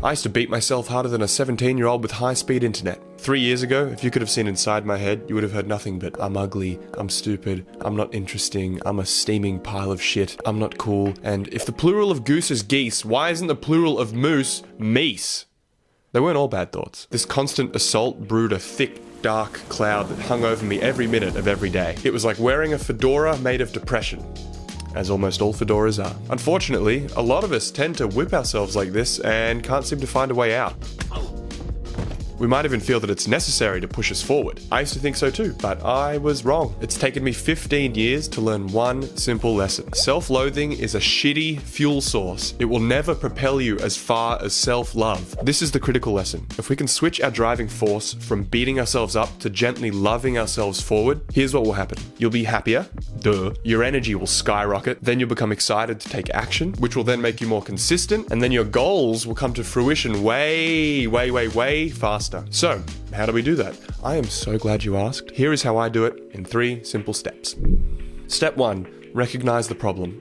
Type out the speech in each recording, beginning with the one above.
I used to beat myself harder than a 17-year-old with high-speed internet. 3 years ago, if you could have seen inside my head, you would have heard nothing but I'm ugly, I'm stupid, I'm not interesting, I'm a steaming pile of shit, I'm not cool, and if the plural of goose is geese, why isn't the plural of moose meese? They weren't all bad thoughts. This constant assault brewed a thick, dark cloud that hung over me every minute of every day. It was like wearing a fedora made of depression, as almost all fedoras are. Unfortunately, a lot of us tend to whip ourselves like this and can't seem to find a way out. We might even feel that it's necessary to push us forward. I used to think so too, but I was wrong. It's taken me 15 years to learn one simple lesson. Self-loathing is a shitty fuel source. It will never propel you as far as self-love. This is the critical lesson. If we can switch our driving force from beating ourselves up to gently loving ourselves forward, here's what will happen. You'll be happier, duh. Your energy will skyrocket. Then you'll become excited to take action, which will then make you more consistent. And then your goals will come to fruition way faster. So, how do we do that? I am so glad you asked. Here is how I do it in 3 simple steps. Step 1, recognize the problem.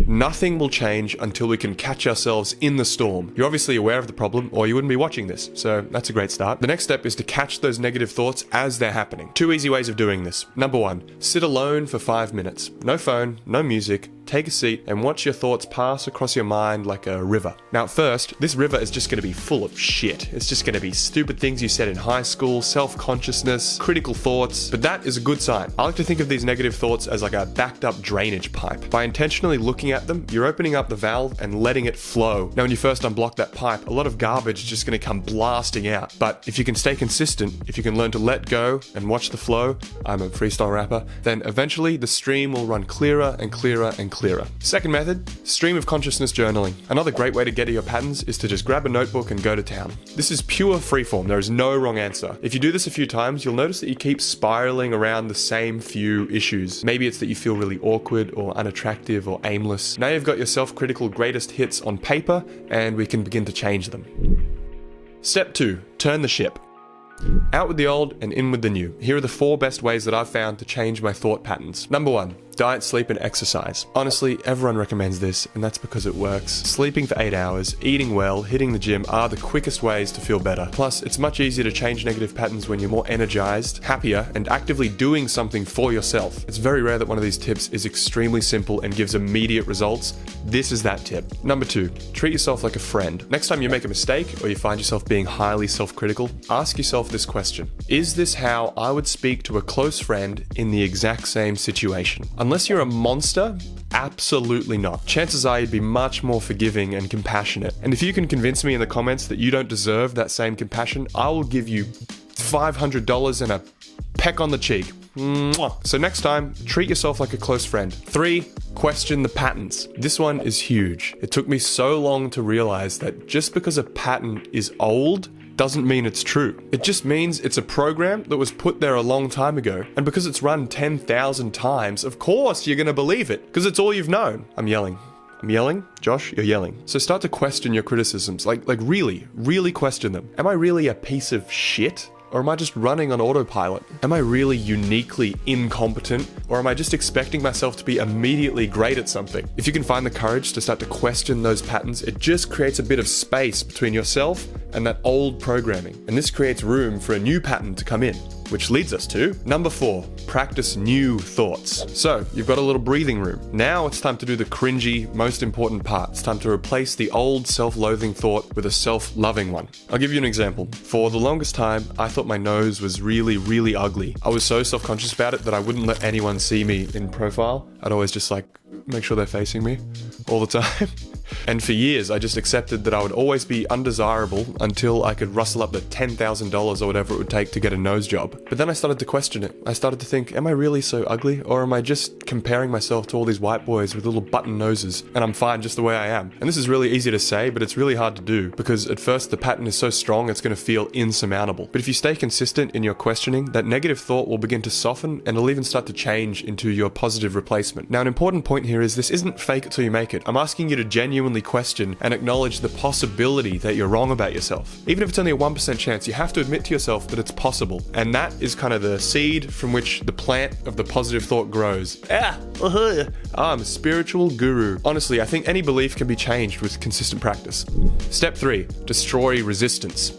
Nothing will change until we can catch ourselves in the storm. You're obviously aware of the problem or you wouldn't be watching this, so that's a great start. The next step is to catch those negative thoughts as they're happening. 2 easy ways of doing this. Number 1, sit alone for 5 minutes. No phone, no music. Take a seat and watch your thoughts pass across your mind like a river. Now at first, this river is just going to be full of shit. It's just going to be stupid things you said in high school, self-consciousness, critical thoughts, but that is a good sign. I like to think of these negative thoughts as like a backed up drainage pipe. By intentionally looking at them, you're opening up the valve and letting it flow. Now when you first unblock that pipe, a lot of garbage is just going to come blasting out. But if you can stay consistent, if you can learn to let go and watch the flow, I'm a freestyle rapper, then eventually the stream will run clearer and clearer and clearer. Second method, stream of consciousness journaling. Another great way to get to your patterns is to just grab a notebook and go to town. This is pure freeform. There is no wrong answer. If you do this a few times, you'll notice that you keep spiraling around the same few issues. Maybe it's that you feel really awkward or unattractive or aimless. Now you've got your self-critical greatest hits on paper and we can begin to change them. Step 2, turn the ship. Out with the old and in with the new. Here are the 4 best ways that I've found to change my thought patterns. Number 1, diet, sleep, and exercise. Honestly, everyone recommends this, and that's because it works. Sleeping for 8 hours, eating well, hitting the gym are the quickest ways to feel better. Plus, it's much easier to change negative patterns when you're more energized, happier, and actively doing something for yourself. It's very rare that one of these tips is extremely simple and gives immediate results. This is that tip. Number 2, treat yourself like a friend. Next time you make a mistake or you find yourself being highly self-critical, ask yourself this question. Is this how I would speak to a close friend in the exact same situation? Unless you're a monster, absolutely not. Chances are you'd be much more forgiving and compassionate. And if you can convince me in the comments that you don't deserve that same compassion, I will give you $500 and a peck on the cheek. Mwah. So next time, treat yourself like a close friend. 3, question the patterns. This one is huge. It took me so long to realize that just because a pattern is old doesn't mean it's true. It just means it's a program that was put there a long time ago. And because it's run 10,000 times, of course you're gonna believe it, because it's all you've known. I'm yelling. Josh, you're yelling. So start to question your criticisms, like really question them. Am I really a piece of shit? Or am I just running on autopilot? Am I really uniquely incompetent? Or am I just expecting myself to be immediately great at something? If you can find the courage to start to question those patterns, it just creates a bit of space between yourself and that old programming. And this creates room for a new pattern to come in. Which leads us to number 4, practice new thoughts. So you've got a little breathing room. Now it's time to do the cringy, most important part. It's time to replace the old self-loathing thought with a self-loving one. I'll give you an example. For the longest time, I thought my nose was really ugly. I was so self-conscious about it that I wouldn't let anyone see me in profile. I'd always just make sure they're facing me all the time. And for years, I just accepted that I would always be undesirable until I could rustle up the $10,000 or whatever it would take to get a nose job. But then I started to question it. I started to think, am I really so ugly? Or am I just comparing myself to all these white boys with little button noses and I'm fine just the way I am? And this is really easy to say, but it's really hard to do because at first the pattern is so strong it's going to feel insurmountable. But if you stay consistent in your questioning, that negative thought will begin to soften and it'll even start to change into your positive replacement. Now, an important point here is this isn't fake it till you make it. I'm asking you to genuinely genuinely question and acknowledge the possibility that you're wrong about yourself. Even if it's only a 1% chance, you have to admit to yourself that it's possible. And that is kind of the seed from which the plant of the positive thought grows. I'm a spiritual guru. Honestly, I think any belief can be changed with consistent practice. Step 3, destroy resistance.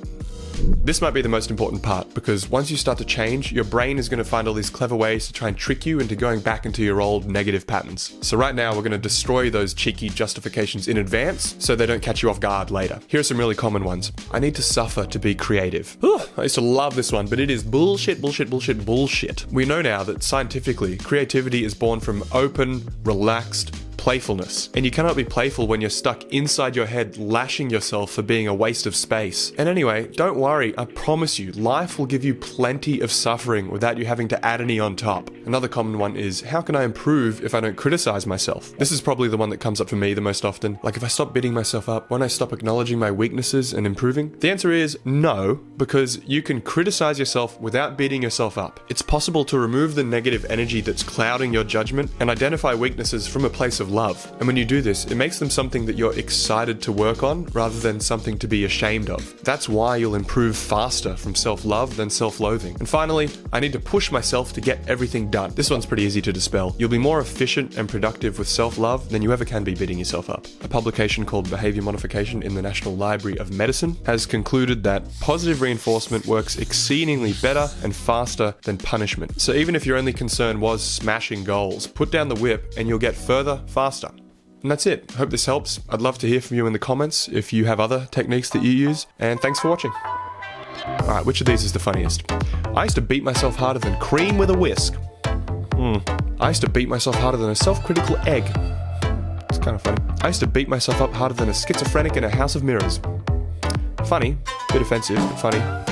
This might be the most important part, because once you start to change, your brain is going to find all these clever ways to try and trick you into going back into your old negative patterns. So right now, we're going to destroy those cheeky justifications in advance so they don't catch you off guard later. Here are some really common ones. I need to suffer to be creative. I used to love this one, but it is bullshit, bullshit, bullshit, bullshit. We know now that scientifically, creativity is born from open, relaxed, playfulness. And you cannot be playful when you're stuck inside your head lashing yourself for being a waste of space. And anyway, don't worry, I promise you, life will give you plenty of suffering without you having to add any on top. Another common one is, how can I improve if I don't criticize myself? This is probably the one that comes up for me the most often. Like, if I stop beating myself up, won't I stop acknowledging my weaknesses and improving? The answer is no, because you can criticize yourself without beating yourself up. It's possible to remove the negative energy that's clouding your judgment and identify weaknesses from a place of love. And when you do this, it makes them something that you're excited to work on rather than something to be ashamed of. That's why you'll improve faster from self-love than self-loathing. And finally, I need to push myself to get everything done. This one's pretty easy to dispel. You'll be more efficient and productive with self-love than you ever can be beating yourself up. A publication called Behavior Modification in the National Library of Medicine has concluded that positive reinforcement works exceedingly better and faster than punishment. So even if your only concern was smashing goals, put down the whip and you'll get further faster. And that's it. Hope this helps. I'd love to hear from you in the comments if you have other techniques that you use. And thanks for watching. Alright, which of these is the funniest? I used to beat myself harder than cream with a whisk. I used to beat myself harder than a self-critical egg. It's kind of funny. I used to beat myself up harder than a schizophrenic in a house of mirrors. Funny, bit offensive, but funny.